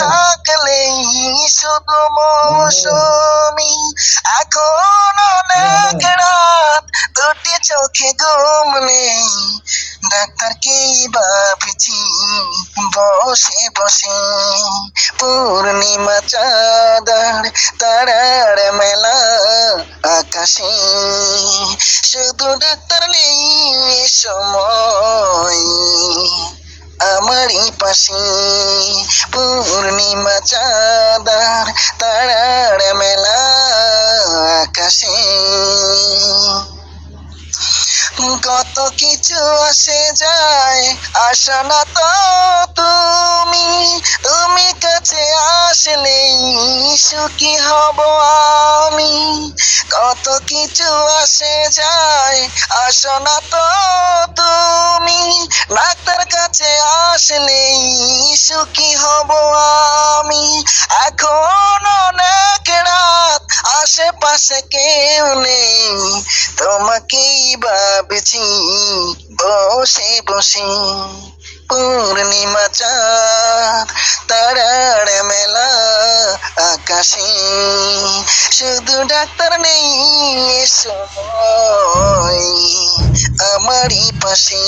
থাকলেই শুধু মৌসুমি, এখন অনেক রাত, দুটি চোখে ঘুম নেই, ডাক্তারকেই ভাবছি বসে বসে। পূর্ণিমা চাঁদার তারার মেলা আকাশে, শুধু ডাক্তার নেই এ সময় আমারই পাশে। পূর্ণিমা চাঁদার তারার মেলা আকাশে, কত কিছু আসে যায়, আসো না তো তুমি, তুমি কাছে আসলেই সুখী হব আমি। কত কিছু আসে যায়, আসো না তো তুমি, ডাক্তার কাছে আসলেই সুখী হব আমি। এখন অনেক রাত, আশেপাশে কেউ নেই, তোমাকেই ভাবছি বসে বসে। পূর্ণিমা চাঁদ তারার মেলা আকাশে, শুধু ডাক্তার নেই এ সময় আমারই পাশে।